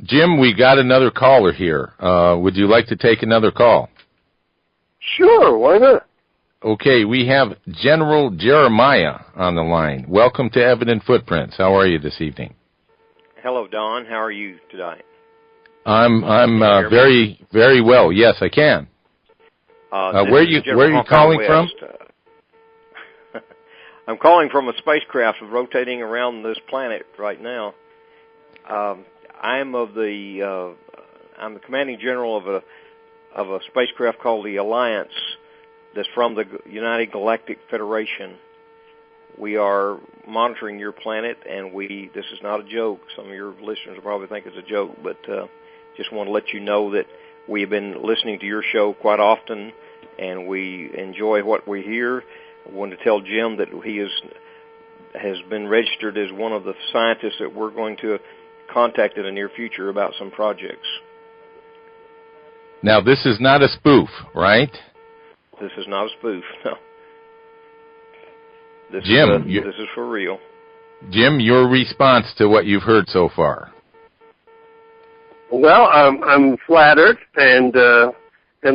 Jim, we got another caller here. Would you like to take another call? Sure, why not? Okay, we have General Jeremiah on the line. Welcome to Evident Footprints. How are you this evening? Hello, Don. How are you today? I'm very, very well. Yes, I can. Where are you calling from? I'm calling from a spacecraft rotating around this planet right now. I'm the commanding general of a spacecraft called the Alliance that's from the United Galactic Federation. We are monitoring your planet, and this is not a joke. Some of your listeners will probably think it's a joke, but just want to let you know that we have been listening to your show quite often, and we enjoy what we hear. I wanted to tell Jim that he has been registered as one of the scientists that we're going to contact in the near future about some projects. Now, this is not a spoof, right? This is not a spoof, no. This is for real. Jim, your response to what you've heard so far? Well, I'm flattered and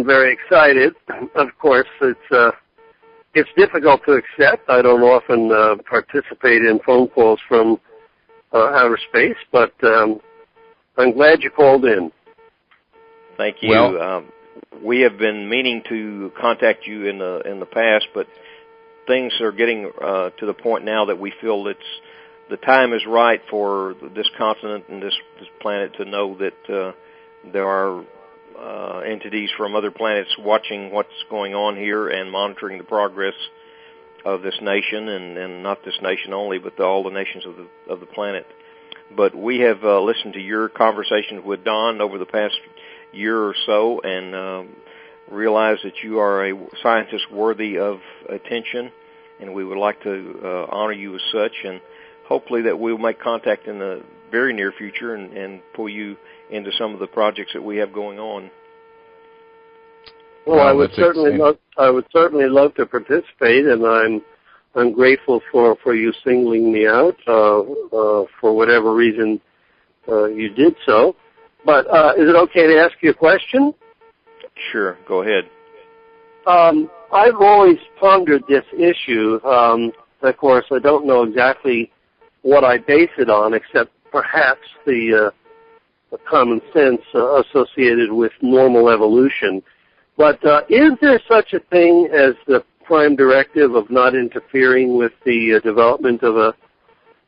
very excited. Of course, it's difficult to accept. I don't often participate in phone calls from outer space, but I'm glad you called in. Thank you. Well, we have been meaning to contact you in the past, but things are getting to the point now that we feel the time is right for this continent and this planet to know that there are entities from other planets watching what's going on here and monitoring the progress of this nation, and not this nation only, but all the nations of the planet. But we have listened to your conversations with Don over the past year or so, and realize that you are a scientist worthy of attention, and we would like to honor you as such, and hopefully that we'll make contact in the very near future and pull you into some of the projects that we have going on. Well, I would certainly love to participate, and I'm grateful for you singling me out for whatever reason you did so. But is it okay to ask you a question? Sure, go ahead. I've always pondered this issue. Of course, I don't know exactly what I base it on, except perhaps the common sense associated with normal evolution. But is there such a thing as the prime directive of not interfering with the development of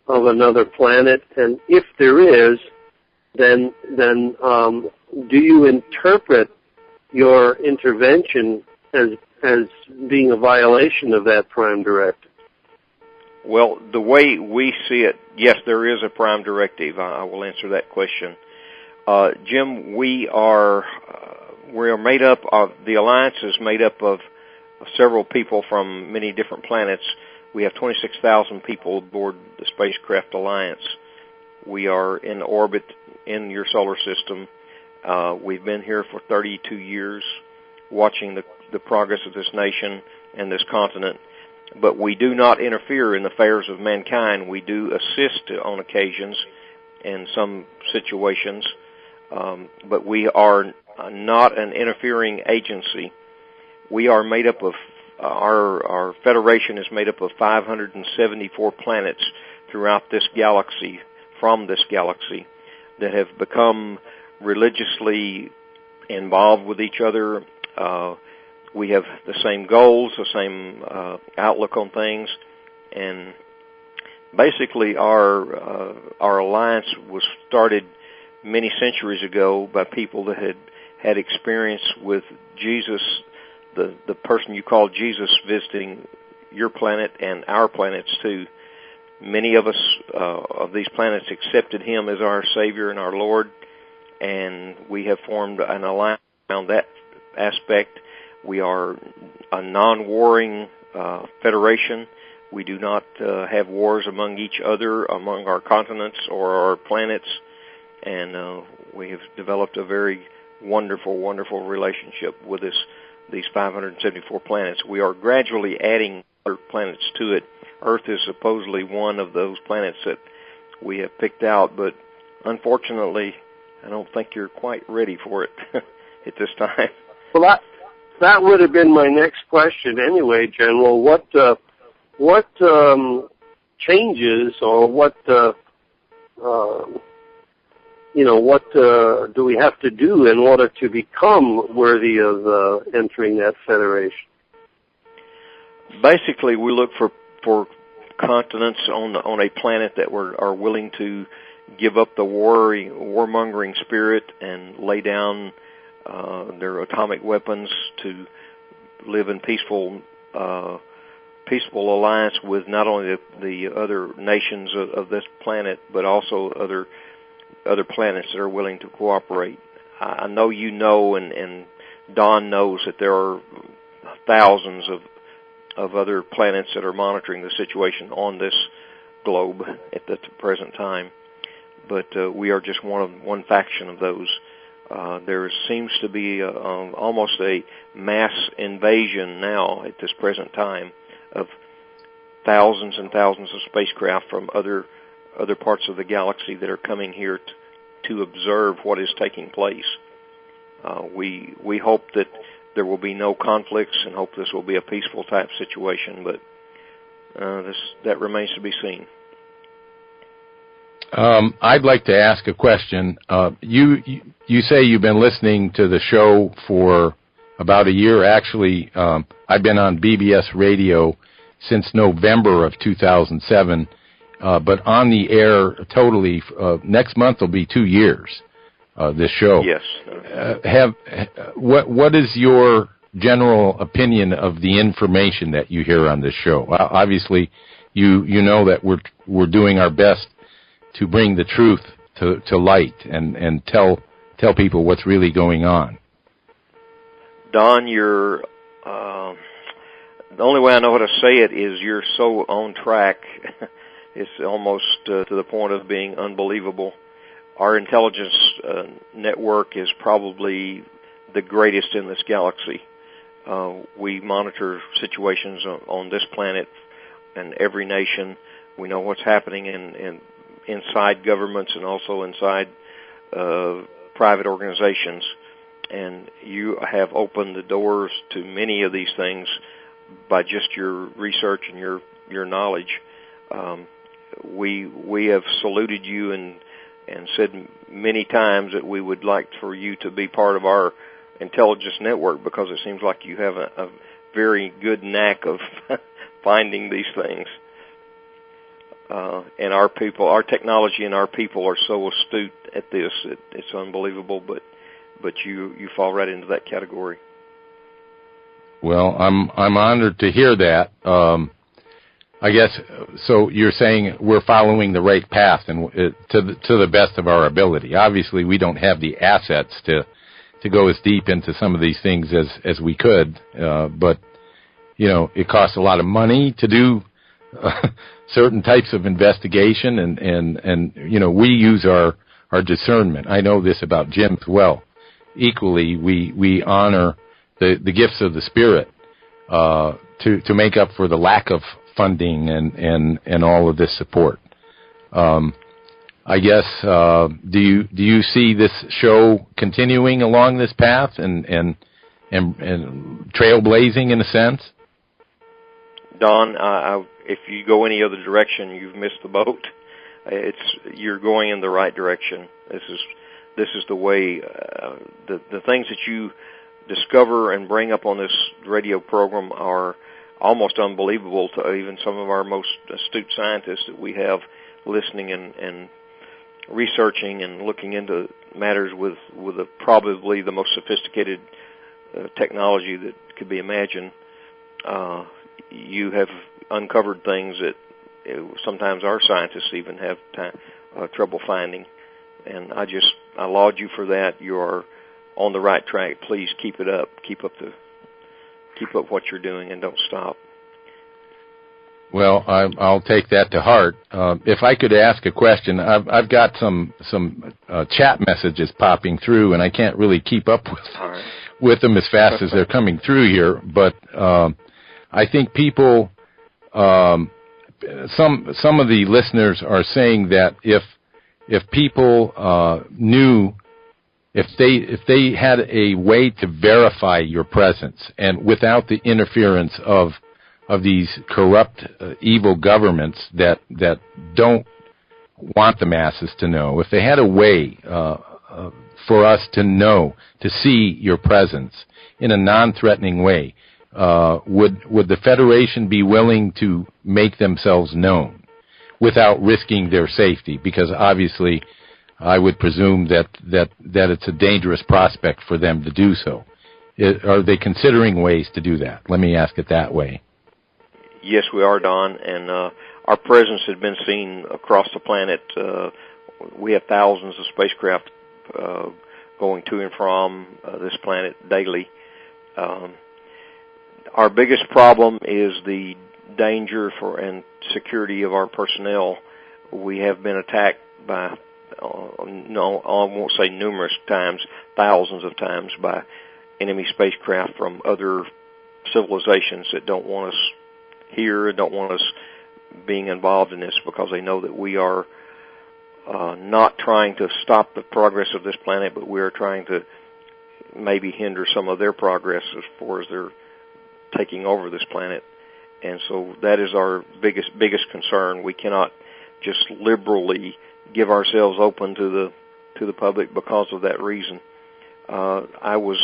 another planet? And if there is, then do you interpret your intervention as being a violation of that prime directive? Well, the way we see it, yes, there is a prime directive. I will answer that question. Jim, we are made up of, the Alliance is made up of several people from many different planets. We have 26,000 people aboard the Spacecraft Alliance. We are in orbit in your solar system. We've been here for 32 years watching the progress of this nation and this continent. But we do not interfere in the affairs of mankind. We do assist on occasions in some situations, but we are not an interfering agency. We are made up of, our Federation is made up of 574 planets throughout this galaxy, from this galaxy, that have become religiously involved with each other. We have the same goals, the same outlook on things, and basically our alliance was started many centuries ago by people that had experience with Jesus, the person you call Jesus, visiting your planet and our planets too. Many of us of these planets accepted him as our Savior and our Lord, and we have formed an alliance around that aspect. We are a non-warring federation. We do not have wars among each other, among our continents or our planets, and we have developed a very wonderful, wonderful relationship with these 574 planets. We are gradually adding other planets to it. Earth is supposedly one of those planets that we have picked out, but unfortunately I don't think you're quite ready for it at this time. Well, that would have been my next question anyway, General. What changes or what do we have to do in order to become worthy of entering that federation? Basically, we look for continents on a planet that are willing to give up the warmongering spirit and lay down their atomic weapons to live in peaceful alliance with not only the other nations of this planet, but also other planets that are willing to cooperate. I know you know, and Don knows that there are thousands of other planets that are monitoring the situation on this globe at the present time. But we are just one faction of those. There seems to be almost a mass invasion now at this present time of thousands and thousands of spacecraft from other parts of the galaxy that are coming here to observe what is taking place. We hope that there will be no conflicts and hope this will be a peaceful type situation, but that remains to be seen. I'd like to ask a question. You say you've been listening to the show for about a year. Actually, I've been on BBS radio since November of 2007, but on the air totally. Next month will be 2 years. This show. Yes. What is your general opinion of the information that you hear on this show? Obviously, you know that we're doing our best to bring the truth to light and tell people what's really going on. Don, you're the only way I know how to say it is you're so on track. It's almost to the point of being unbelievable. Our intelligence network is probably the greatest in this galaxy. We monitor situations on this planet and every nation. We know what's happening inside governments and also inside private organizations. And you have opened the doors to many of these things by just your research and your knowledge. We have saluted you and said many times that we would like for you to be part of our intelligence network because it seems like you have a very good knack of finding these things. And our people, our technology and our people are so astute at this, it's unbelievable, but you fall right into that category. Well, I'm honored to hear that. I guess, so you're saying we're following the right path and to the best of our ability. Obviously, we don't have the assets to go as deep into some of these things as we could, but, it costs a lot of money to do certain types of investigation, and we use our discernment. I know this about Jim as well. Equally, we honor the gifts of the Spirit to make up for the lack of funding and all of this support. I guess do you see this show continuing along this path and trailblazing in a sense? Don, if you go any other direction, you've missed the boat. You're going in the right direction. This is the way. The things that you discover and bring up on this radio program are almost unbelievable to even some of our most astute scientists that we have listening and researching and looking into matters with probably the most sophisticated technology that could be imagined. You have uncovered things that sometimes our scientists even have trouble finding, and I laud you for that. You are on the right track. Please keep it up. Keep up what you're doing and don't stop. Well, I'll take that to heart. If I could ask a question, I've got some chat messages popping through, and I can't really keep up with them as fast as they're coming through here. But I think people, some of the listeners are saying that if people knew if they had a way to verify your presence and without the interference of these corrupt, evil governments that don't want the masses to know, if they had a way for us to know, to see your presence in a non-threatening way, would the Federation be willing to make themselves known without risking their safety? Because obviously, I would presume that it's a dangerous prospect for them to do so. Are they considering ways to do that? Let me ask it that way. Yes, we are, Don, and our presence has been seen across the planet. We have thousands of spacecraft going to and from this planet daily. Our biggest problem is the danger for and security of our personnel. We have been attacked by, no, I won't say numerous times, thousands of times by enemy spacecraft from other civilizations that don't want us here, don't want us being involved in this, because they know that we are not trying to stop the progress of this planet, but we are trying to maybe hinder some of their progress as far as they're taking over this planet. And so that is our biggest concern. We cannot just liberally give ourselves open to the public because of that reason. I was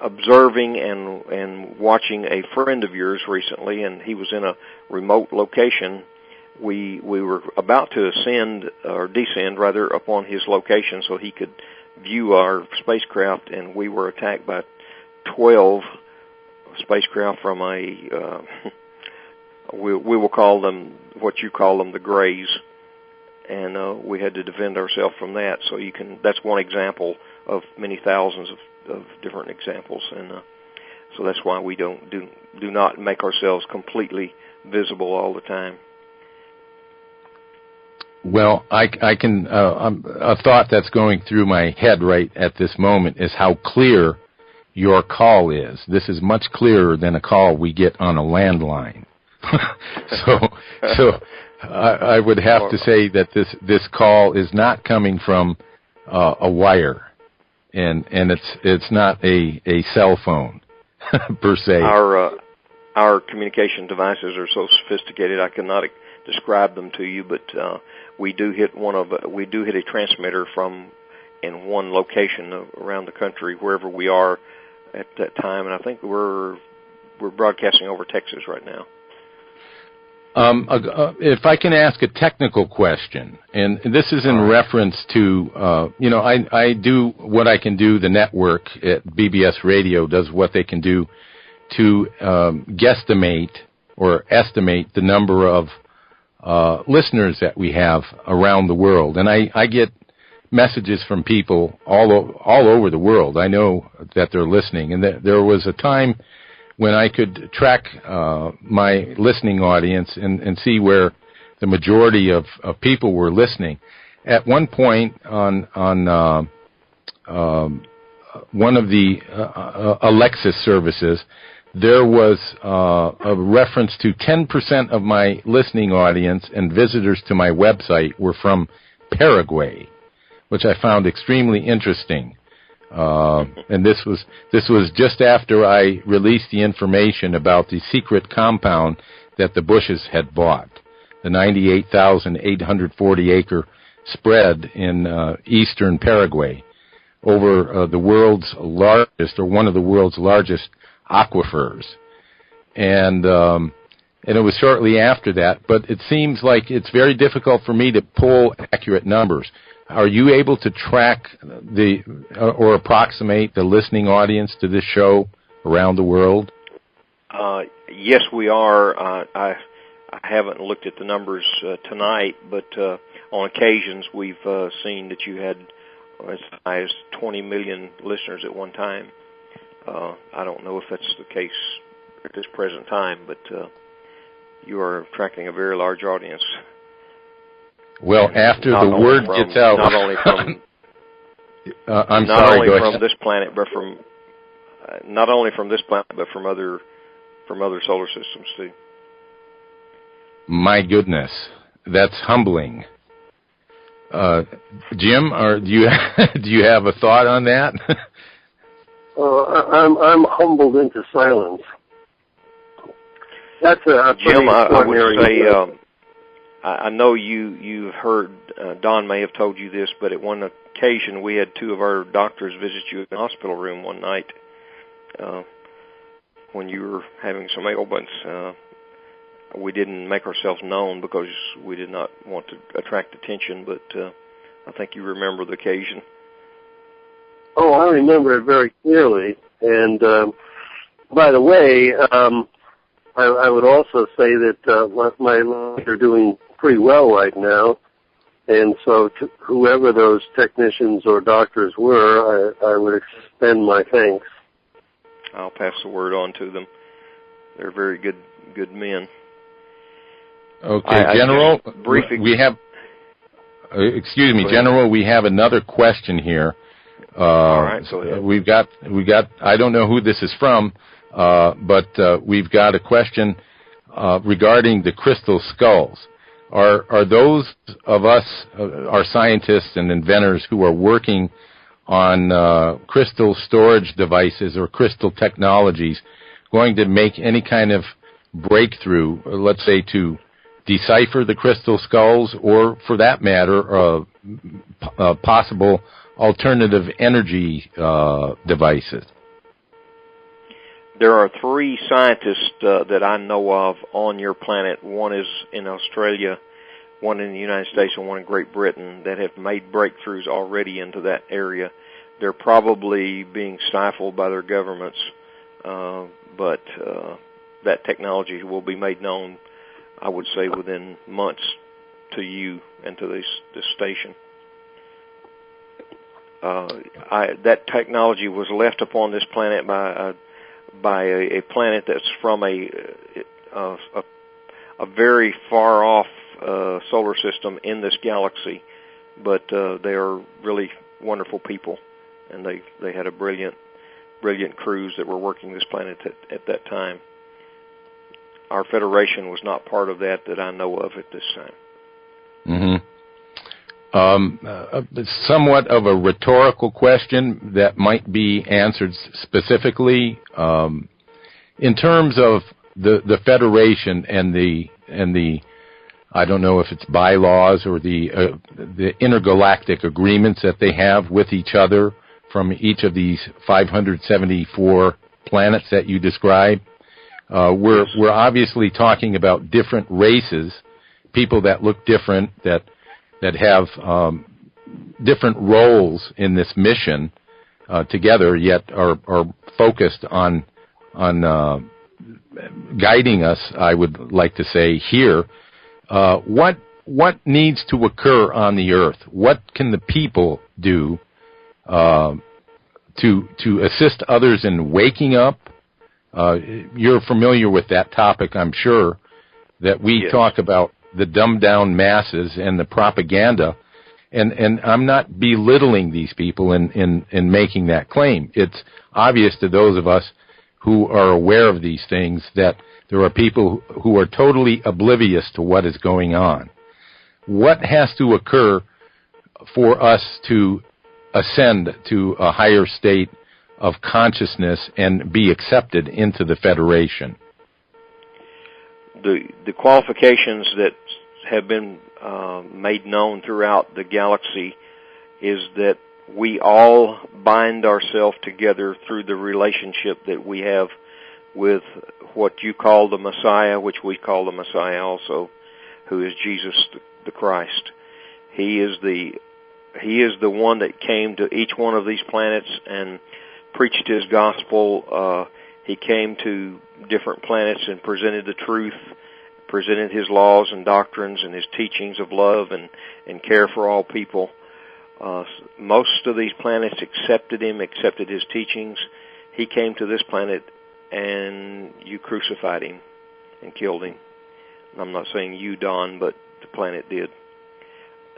observing and watching a friend of yours recently, and he was in a remote location. We were about to descend rather upon his location so he could view our spacecraft, and we were attacked by 12 spacecraft from a we will call them what you call them, the Greys, and we had to defend ourselves from that. So that's one example of many thousands of different examples, and so that's why we do not make ourselves completely visible all the time. Well, I can a thought that's going through my head right at this moment is how clear your call is. This is much clearer than a call we get on a landline. so I would have to say that this call is not coming from a wire, and it's not a cell phone per se. Our communication devices are so sophisticated I cannot describe them to you, but we do hit a transmitter from in one location around the country, wherever we are at that time, and I think we're broadcasting over Texas right now. If I can ask a technical question, and this is in reference to, I do what I can do. The network at BBS Radio does what they can do to guesstimate or estimate the number of listeners that we have around the world, and I get messages from people all over the world. I know that they're listening, and there was a time when I could track my listening audience and see where the majority of people were listening. At one point on one of the Alexis services, there was a reference to 10% of my listening audience and visitors to my website were from Paraguay, which I found extremely interesting. And this was just after I released the information about the secret compound that the Bushes had bought, the 98,840 acre spread in eastern Paraguay over the world's largest, or one of the world's largest aquifers. And it was shortly after that, but it seems like it's very difficult for me to pull accurate numbers. Are you able to track or approximate the listening audience to this show around the world? Yes, we are. I haven't looked at the numbers tonight, but on occasions we've seen that you had as high as 20 million listeners at one time. I don't know if that's the case at this present time, but you are tracking a very large audience. Well, after the word gets out, not only from this planet, but from not only from this planet, but from other solar systems too. My goodness, that's humbling. Jim, or do you do you have a thought on that? I'm humbled into silence. That's a Jim, I would say, event. I know you've heard, Don may have told you this, but at one occasion we had two of our doctors visit you in the hospital room one night when you were having some ailments. We didn't make ourselves known because we did not want to attract attention, but I think you remember the occasion. Oh, I remember it very clearly. And by the way, I would also say that my lungs are doing pretty well right now. And so to whoever those technicians or doctors were, I would extend my thanks. I'll pass the word on to them. They're very good men. Okay, General, we have, excuse me, General, we have another question here. All right, go ahead. We've got, I don't know who this is from, but we've got a question regarding the crystal skulls. Are those of us, our scientists and inventors who are working on crystal storage devices or crystal technologies going to make any kind of breakthrough, let's say, to decipher the crystal skulls, or for that matter, possible alternative energy devices? There are three scientists that I know of on your planet. One is in Australia, one in the United States, and one in Great Britain that have made breakthroughs already into that area. They're probably being stifled by their governments, but that technology will be made known, I would say, within months to you and to this station. That technology was left upon this planet by a planet that's from a very far off solar system in this galaxy, but they are really wonderful people, and they had a brilliant crews that were working this planet at that time. Our Federation was not part of that I know of at this time. Mm-hmm. Somewhat of a rhetorical question that might be answered specifically. In terms of the Federation and the I don't know if it's bylaws or the intergalactic agreements that they have with each other from each of these 574 planets that you describe. We're obviously talking about different races, people that look different, that have different roles in this mission together, yet are focused on guiding us, I would like to say, here. What needs to occur on the Earth? What can the people do to assist others in waking up? You're familiar with that topic, I'm sure, that we talk about the dumbed-down masses and the propaganda, and I'm not belittling these people in making that claim. It's obvious to those of us who are aware of these things that there are people who are totally oblivious to what is going on. What has to occur for us to ascend to a higher state of consciousness and be accepted into the Federation? The qualifications that have been made known throughout the galaxy is that we all bind ourselves together through the relationship that we have with what you call the Messiah, which we call the Messiah also, who is Jesus the Christ. He is the one that came to each one of these planets and preached his gospel. He came to different planets and presented the truth, presented his laws and doctrines and his teachings of love and care for all people. Most of these planets accepted him, accepted his teachings. He came to this planet and you crucified him and killed him. And I'm not saying you, Don, but the planet did.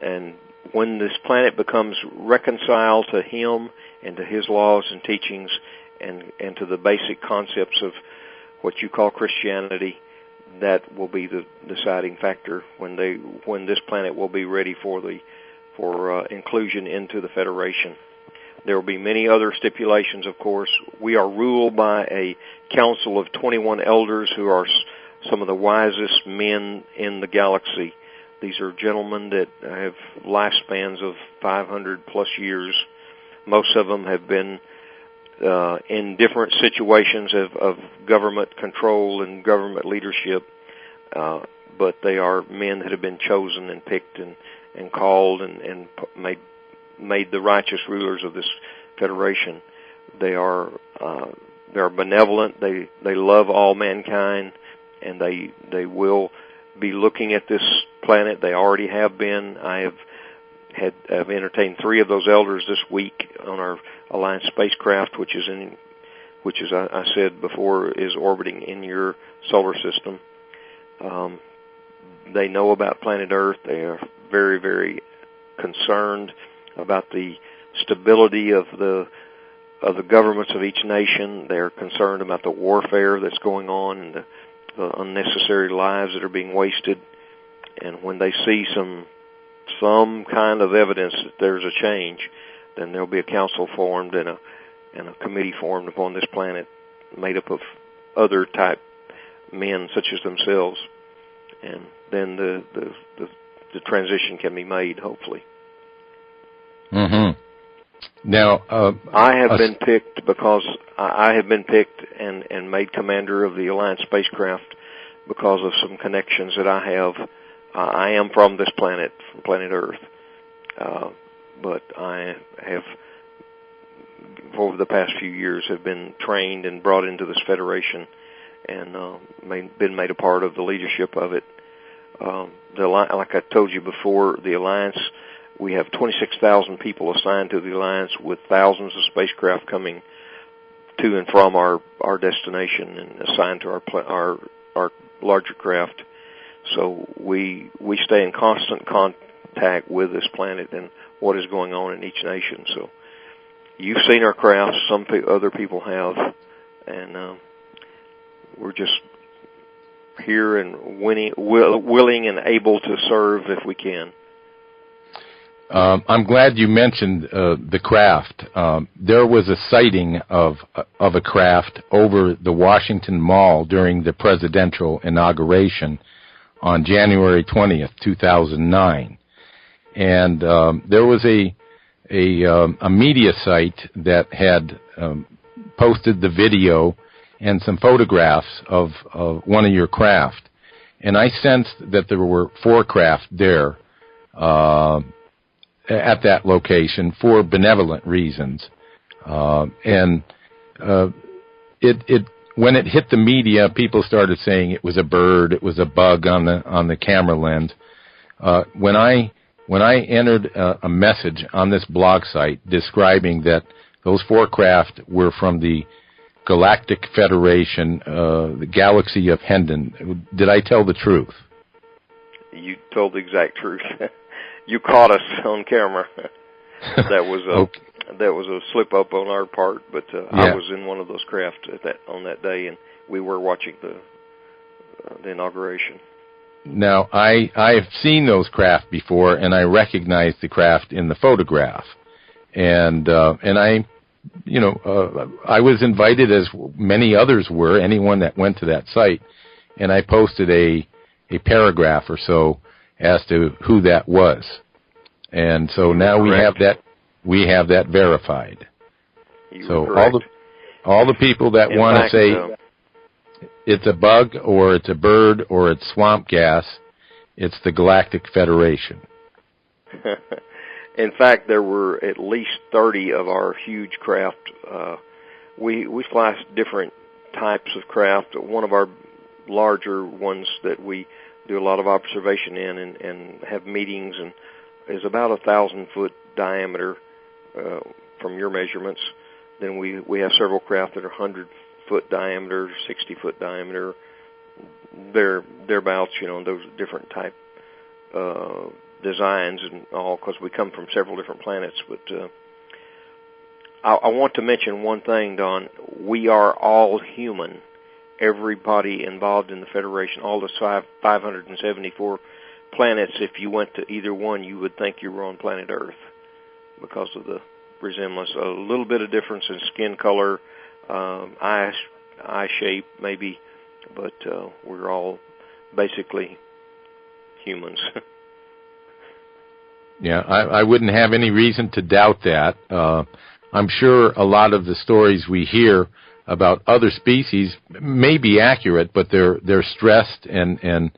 And when this planet becomes reconciled to him and to his laws and teachings and to the basic concepts of what you call Christianity, that will be the deciding factor when this planet will be ready for the inclusion into the Federation. There will be many other stipulations, of course. We are ruled by a council of 21 elders who are some of the wisest men in the galaxy. These are gentlemen that have lifespans of 500 plus years. Most of them have been in different situations of government control and government leadership, but they are men that have been chosen and picked and called and made the righteous rulers of this Federation. They are benevolent. They love all mankind, and they will be looking at this planet. They already have been. I've entertained 3 of those elders this week on our Alliance spacecraft, which is I said before, is orbiting in your solar system. They know about planet Earth. They are very, very concerned about the stability of the governments of each nation. They are concerned about the warfare that's going on and the unnecessary lives that are being wasted. And when they see some kind of evidence that there's a change, then there'll be a council formed and a committee formed upon this planet made up of other type men such as themselves. And then the transition can be made, hopefully. Mm-hmm. Now, I have been picked because I have been picked and made commander of the Alliance spacecraft because of some connections that I have. I am from this planet, from planet Earth, but I have, over the past few years, have been trained and brought into this Federation and been made a part of the leadership of it. Like I told you before, the Alliance, we have 26,000 people assigned to the Alliance with thousands of spacecraft coming to and from our destination and assigned to our larger craft. So we stay in constant contact with this planet and what is going on in each nation. So you've seen our crafts, some other people have, and we're just here and willing and able to serve if we can. I'm glad you mentioned the craft. There was a sighting of a craft over the Washington Mall during the presidential inauguration on January 20th, 2009. And there was a media site that had posted the video and some photographs of one of your craft. And I sensed that there were 4 craft there at that location for benevolent reasons. When it hit the media, people started saying it was a bird, it was a bug on the camera lens. When I entered a message on this blog site describing that those 4 craft were from the Galactic Federation, the galaxy of Hendon, did I tell the truth? You told the exact truth. You caught us on camera. That was a slip up on our part, but yeah. I was in one of those craft on that day, and we were watching the inauguration. Now, I've seen those craft before, and I recognized the craft in the photograph, and I was invited, as many others were, anyone that went to that site, and I posted a paragraph or so as to who that was. And so now we have that verified. So all the people that want to say it's a bug or it's a bird or it's swamp gas, it's the Galactic Federation. In fact, there were at least 30 of our huge craft. We fly different types of craft. One of our larger ones that we do a lot of observation in and have meetings and is about 1,000-foot diameter from your measurements. Then we have several craft that are 100-foot diameter, 60-foot diameter. Thereabouts, those different type designs and all, because we come from several different planets. But I want to mention one thing, Don. We are all human. Everybody involved in the Federation, all the 574 planets, if you went to either one, you would think you were on planet Earth because of the resemblance. A little bit of difference in skin color, eye shape maybe, but we're all basically humans. Yeah, I wouldn't have any reason to doubt that. I'm sure a lot of the stories we hear about other species may be accurate, but they're stressed and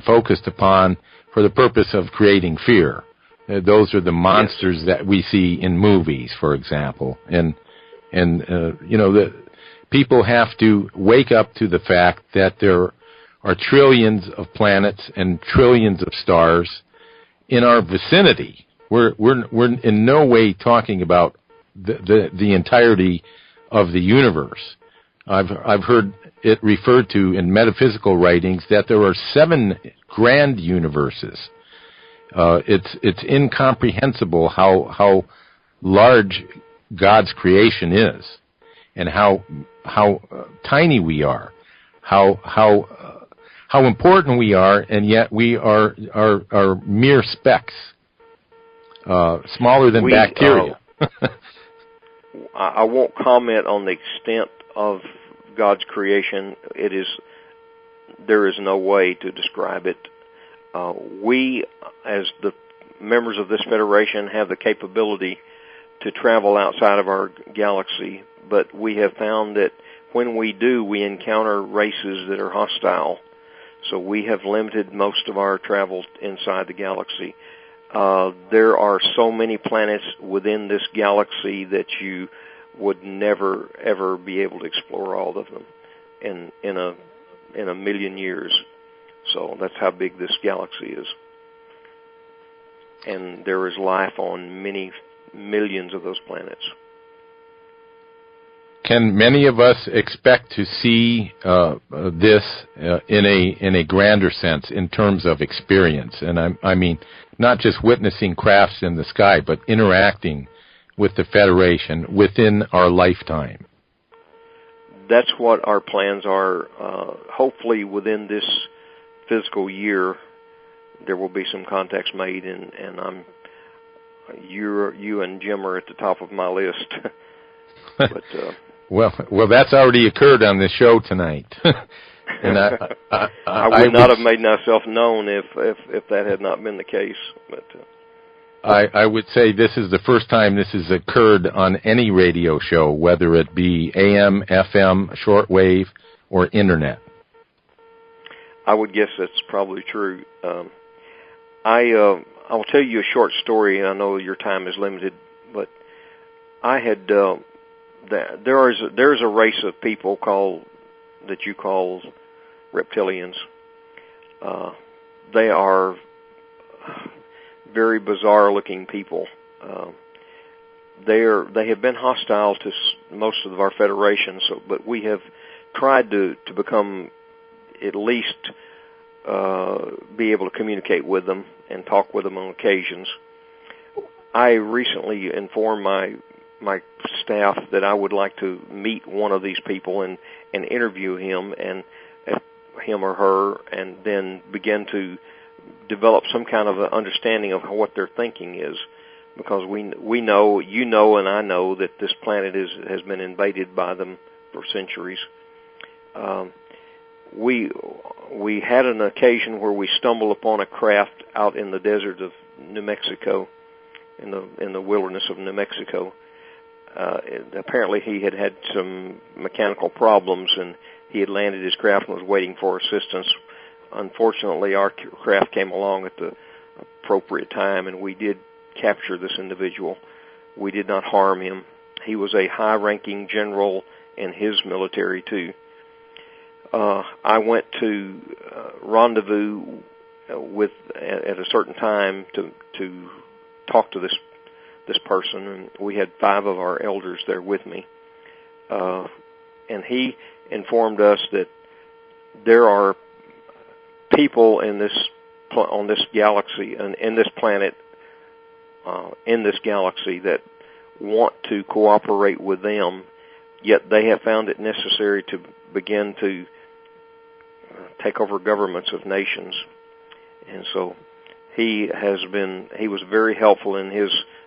focused upon for the purpose of creating fear. Those are the monsters that we see in movies, for example. And the people have to wake up to the fact that there are trillions of planets and trillions of stars in our vicinity. We're in no way talking about the entirety of the universe. I've heard it referred to in metaphysical writings that there are 7 grand universes. It's incomprehensible how large God's creation is, and how tiny we are, how important we are, and yet we are mere specks, smaller than bacteria. I won't comment on the extent of God's creation. There is no way to describe it. We, as the members of this federation, have the capability to travel outside of our galaxy, but we have found that when we do, we encounter races that are hostile. So we have limited most of our travel inside the galaxy. There are so many planets within this galaxy that you would never, ever be able to explore all of them in a million years. So that's how big this galaxy is. And there is life on many millions of those planets. Can many of us expect to see this in a grander sense in terms of experience? And I mean, not just witnessing crafts in the sky, but interacting with the Federation within our lifetime. That's what our plans are. Hopefully within this physical year, there will be some contacts made, and you and Jim are at the top of my list. But well, that's already occurred on the show tonight. And I would not have made myself known if that had not been the case. But I would say this is the first time this has occurred on any radio show, whether it be AM, FM, shortwave, or Internet. I would guess that's probably true. I'll tell you a short story, and I know your time is limited, but I had there's a race of people that you call Reptilians. They are very bizarre-looking people. They have been hostile to most of our Federation, but we have tried to become at least be able to communicate with them and talk with them on occasions. I recently informed my staff that I would like to meet one of these people and interview him or her, and then begin to develop some kind of an understanding of what their thinking is, because we know, you know, and I know that this planet has been invaded by them for centuries. We had an occasion where we stumbled upon a craft out in the desert of New Mexico, in the wilderness of New Mexico. Apparently he had some mechanical problems, and he had landed his craft and was waiting for assistance. Unfortunately, our craft came along at the appropriate time, and we did capture this individual. We did not harm him. He was a high-ranking general in his military, too. I went to rendezvous at a certain time to talk to this person, and we had 5 of our elders there with me. And he informed us that there are people on this galaxy and in this planet, in this galaxy, that want to cooperate with them, yet they have found it necessary to begin to take over governments of nations. And so he was very helpful in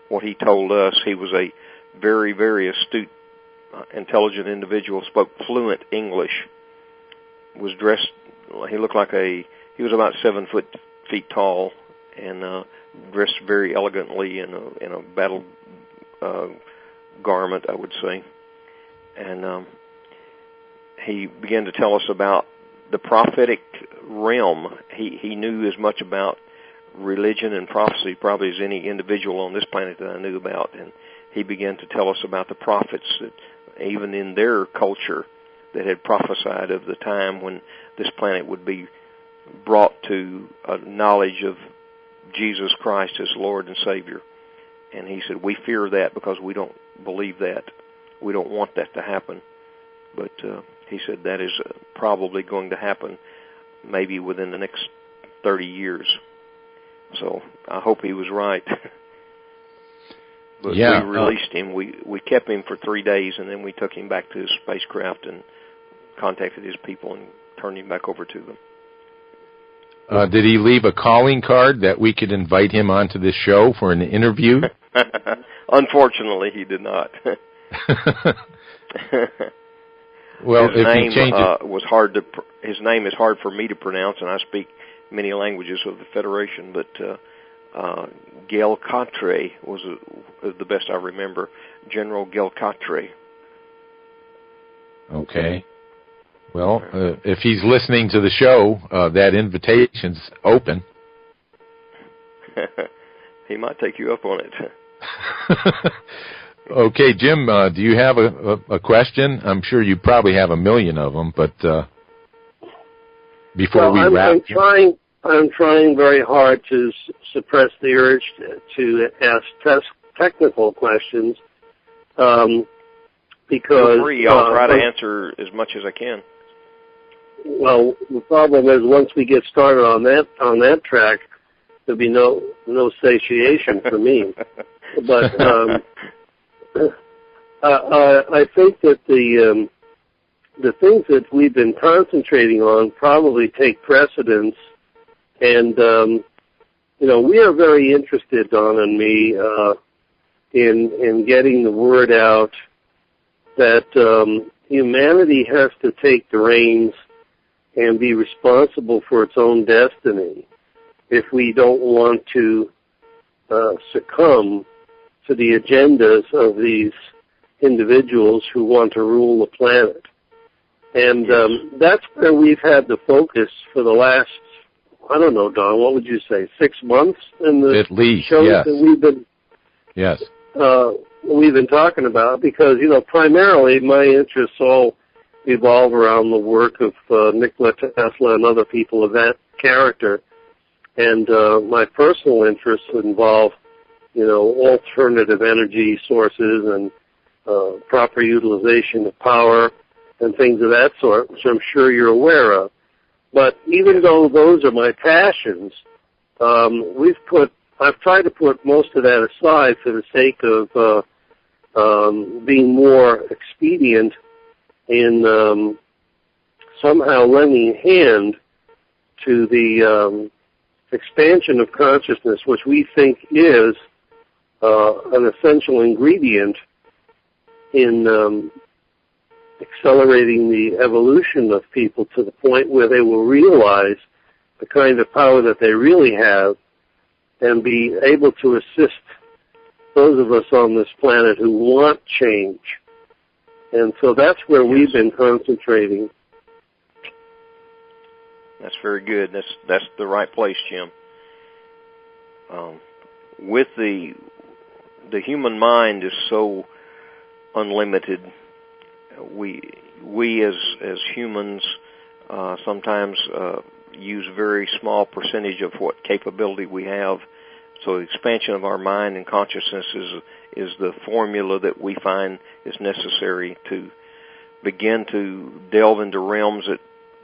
what he told us. He was a very, very astute, intelligent individual, spoke fluent English, was dressed, he looked like he was about 7 feet tall, and dressed very elegantly in a battle garment, I would say. And he began to tell us about the prophetic realm. He knew as much about religion and prophecy probably as any individual on this planet that I knew about. And he began to tell us about the prophets that even in their culture that had prophesied of the time when this planet would be brought to a knowledge of Jesus Christ as Lord and Savior. And he said, we fear that because we don't believe that. We don't want that to happen. But he said that is probably going to happen maybe within the next 30 years. So I hope he was right. But yeah, we released him. We kept him for 3 days, and then we took him back to his spacecraft and contacted his people and turned him back over to them. Did he leave a calling card that we could invite him onto this show for an interview? Unfortunately, he did not. Well, his if name you change it, was hard to. His name is hard for me to pronounce, and I speak many languages of the Federation. But Gelkatre was the best I remember. General Gelkatre. Okay. Well, if he's listening to the show, that invitation's open. He might take you up on it. Okay, Jim, do you have a question? I'm sure you probably have a million of them, but before we wrap... I'm trying very hard to suppress the urge to ask technical questions, because... Feel free. I'll try to answer as much as I can. Well, the problem is once we get started on that track, there'll be no satiation for me. But I think that the things that we've been concentrating on probably take precedence, and we are very interested, Don and me, in getting the word out that humanity has to take the reins and be responsible for its own destiny if we don't want to succumb to the agendas of these individuals who want to rule the planet. And that's where we've had the focus for the last, I don't know, Don, what would you say, 6 months in the at least, shows yes. that we've been we've been talking about, because primarily my interests all evolve around the work of Nikola Tesla and other people of that character, and my personal interests involve alternative energy sources and proper utilization of power and things of that sort, which I'm sure you're aware of. But even though those are my passions, I've tried to put most of that aside for the sake of being more expedient in somehow lending a hand to the expansion of consciousness, which we think is an essential ingredient in accelerating the evolution of people to the point where they will realize the kind of power that they really have and be able to assist those of us on this planet who want change. And so that's where we've been concentrating. That's very good. That's the right place, Jim. With the human mind is so unlimited. We as humans sometimes use a very small percentage of what capability we have. So the expansion of our mind and consciousness is the formula that we find is necessary to begin to delve into realms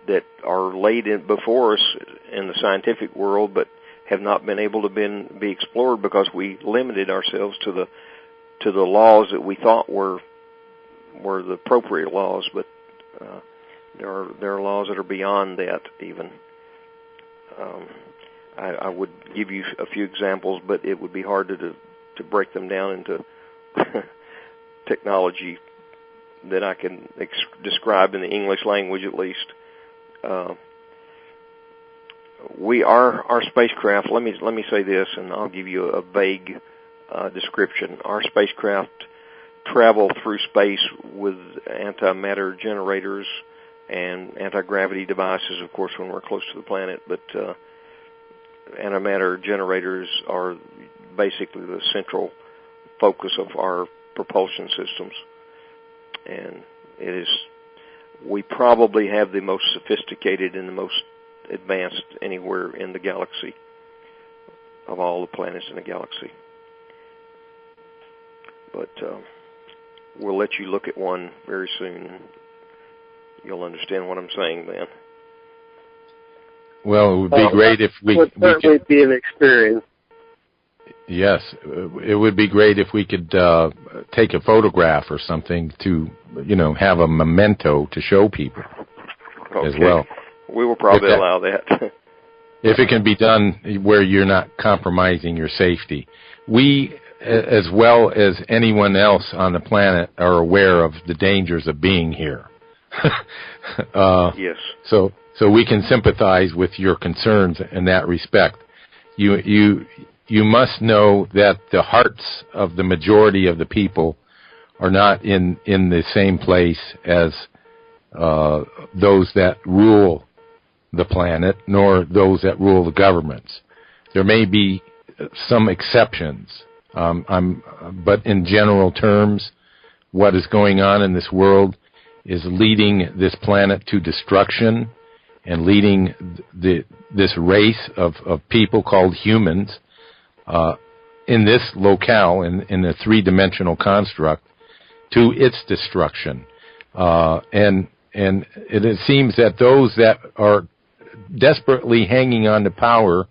that are laid in before us in the scientific world, but have not been able to be explored because we limited ourselves to the laws that we thought were the appropriate laws, but there are laws that are beyond that even. I would give you a few examples, but it would be hard to break them down into technology that I can describe in the English language, at least. Our spacecraft. Let me say this, and I'll give you a vague description. Our spacecraft travel through space with antimatter generators and anti-gravity devices, of course, when we're close to the planet, but antimatter generators are basically the central focus of our propulsion systems. And we probably have the most sophisticated and the most advanced anywhere in the galaxy, of all the planets in the galaxy. But we'll let you look at one very soon. You'll understand what I'm saying then. Well, it would be great if we certainly be an experience. Yes, it would be great if we could take a photograph or something to, have a memento to show people as well. We will probably allow that. If it can be done where you're not compromising your safety. We, as well as anyone else on the planet, are aware of the dangers of being here. Yes. So we can sympathize with your concerns in that respect. You must know that the hearts of the majority of the people are not in the same place as those that rule the planet, nor those that rule the governments. There may be some exceptions, but in general terms, what is going on in this world is leading this planet to destruction and leading this race of people called humans in this locale, in the three-dimensional construct, to its destruction. And it seems that those that are desperately hanging on to power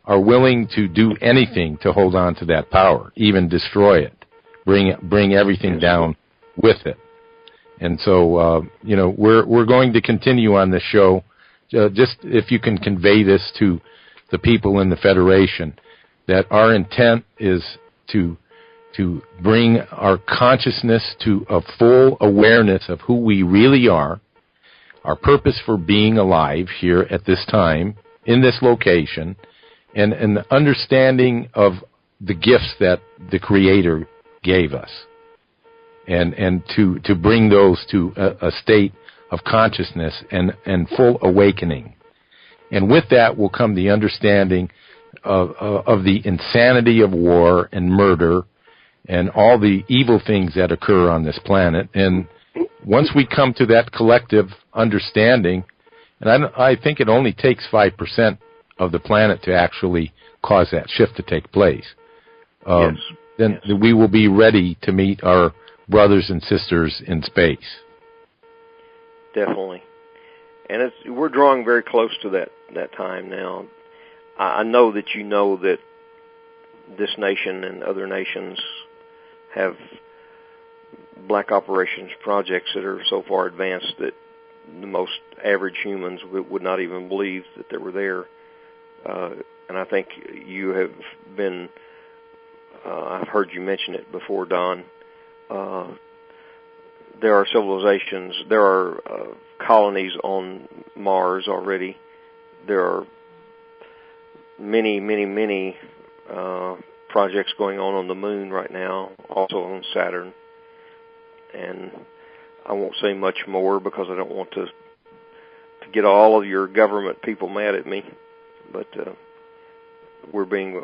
are willing to do anything to hold on to that power, even destroy it, bring everything down with it. And so, we're going to continue on this show. Just if you can convey this to the people in the Federation, that our intent is to bring our consciousness to a full awareness of who we really are, our purpose for being alive here at this time, in this location, and an understanding of the gifts that the Creator gave us. And to bring those to a state of consciousness and full awakening. And with that will come the understanding of the insanity of war and murder and all the evil things that occur on this planet. And once we come to that collective understanding, and I think it only takes 5% of the planet to actually cause that shift to take place, then we will be ready to meet our brothers and sisters in space. Definitely. And we're drawing very close to that time now. I know that you know that this nation and other nations have black operations projects that are so far advanced that the most average humans would not even believe that they were there. And I think you have been, I've heard you mention it before, Don. There are civilizations, there are colonies on Mars already. There are many, many, many projects going on the moon right now, also on Saturn. And I won't say much more because I don't want to get all of your government people mad at me. But we're being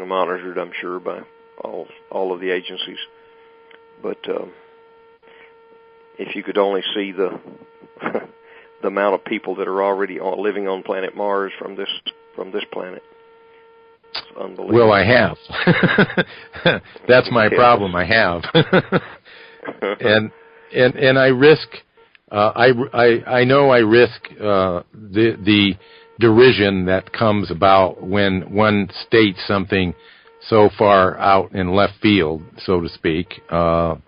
monitored, I'm sure, by all of the agencies. But if you could only see the the amount of people that are already living on planet Mars from this planet, it's unbelievable. Well, I have. That's my problem. I have, and I risk. I know I risk the derision that comes about when one states something so far out in left field, so to speak, so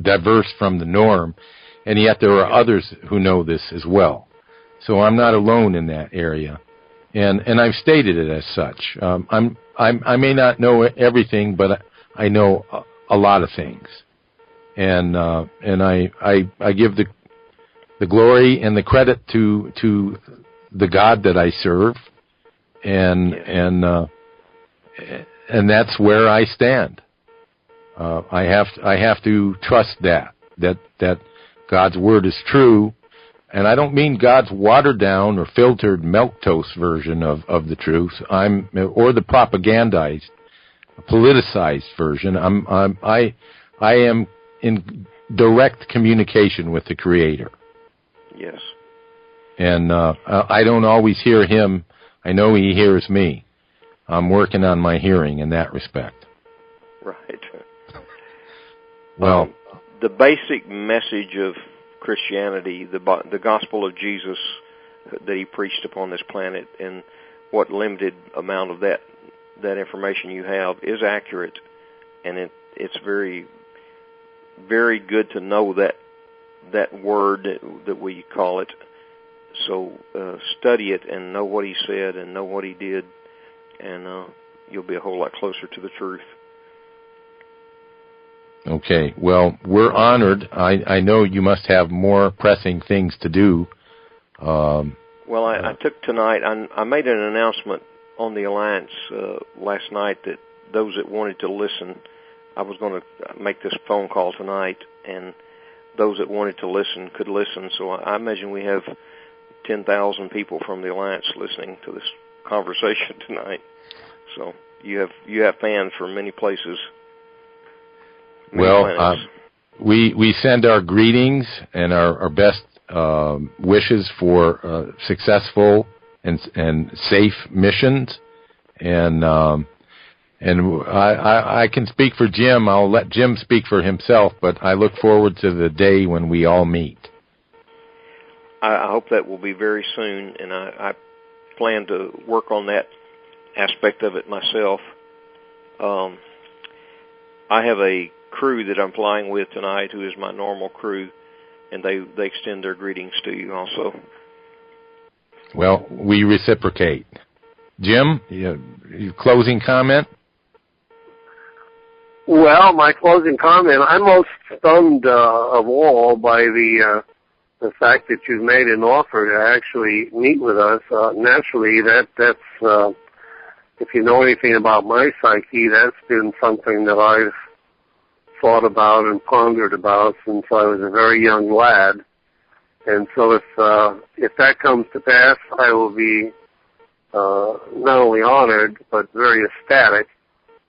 diverse from the norm, and yet there are others who know this as well. So I'm not alone in that area, and I've stated it as such. I may not know everything, but I know a lot of things, and I give the glory and the credit to the God that I serve, and that's where I stand. I have to trust that God's word is true, and I don't mean God's watered down or filtered milquetoast version of the truth. Or the propagandized, politicized version. I am in direct communication with the Creator. Yes. And I don't always hear Him. I know He hears me. I'm working on my hearing in that respect. Right. Well, the basic message of Christianity, the gospel of Jesus that He preached upon this planet, and what limited amount of that information you have is accurate, and it's very, very good to know that word that we call it. So study it and know what He said and know what He did, and you'll be a whole lot closer to the truth. Okay. Well, we're honored. I know you must have more pressing things to do. Well, I took tonight, I made an announcement on the Alliance last night that those that wanted to listen, I was going to make this phone call tonight, and those that wanted to listen could listen. So I imagine we have 10,000 people from the Alliance listening to this conversation tonight. So you have fans from many places. Well, we send our greetings and our best wishes for successful and safe missions, and I can speak for Jim. I'll let Jim speak for himself, but I look forward to the day when we all meet. I hope that will be very soon, and I plan to work on that aspect of it myself. I have a crew that I'm flying with tonight who is my normal crew, and they extend their greetings to you also. Well, we reciprocate. Jim, your closing comment? Well, my closing comment, I'm most stunned of all by the fact that you've made an offer to actually meet with us. Naturally, that's if you know anything about my psyche, that's been something that I've thought about and pondered about since I was a very young lad. And so if that comes to pass, I will be not only honored, but very ecstatic,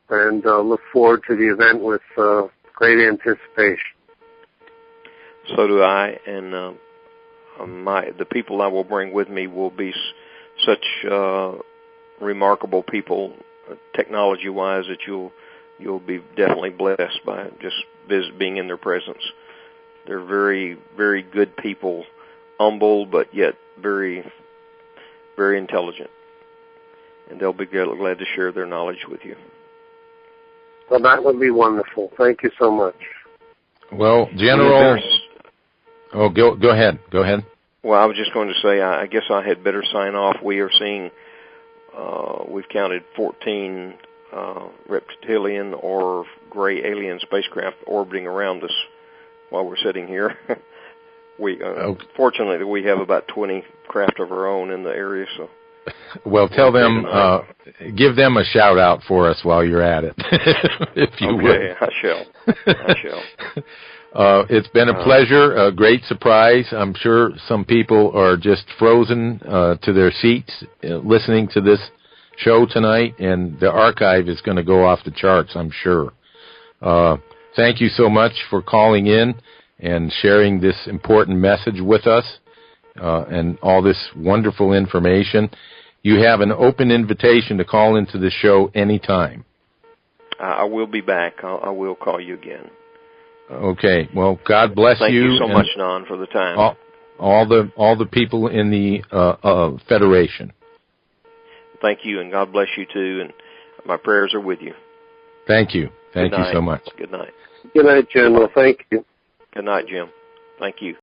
and look forward to the event with great anticipation. So do I, and the people I will bring with me will be such remarkable people, technology-wise, that you'll be definitely blessed by just being in their presence. They're very, very good people, humble, but yet very, very intelligent. And they'll be glad to share their knowledge with you. Well, that would be wonderful. Thank you so much. Well, General... Oh, go ahead. Go ahead. Well, I was just going to say, I guess I had better sign off. We are seeing, we've counted 14 reptilian or gray alien spacecraft orbiting around us while we're sitting here. Fortunately, we have about 20 craft of our own in the area. So, well, tell them, give them a shout out for us while you're at it, if you would. Okay, I shall. It's been a pleasure, a great surprise. I'm sure some people are just frozen to their seats listening to this show tonight, and the archive is going to go off the charts, I'm sure. Thank you so much for calling in and sharing this important message with us and all this wonderful information. You have an open invitation to call into the show anytime. I will be back. I will call you again. Okay. Well, God bless you. Thank you so much, Nan, for the time. All the people in the Federation. Thank you, and God bless you too. And my prayers are with you. Thank you. Thank you so much. Good night. Good night, General. Thank you. Good night, Jim. Thank you.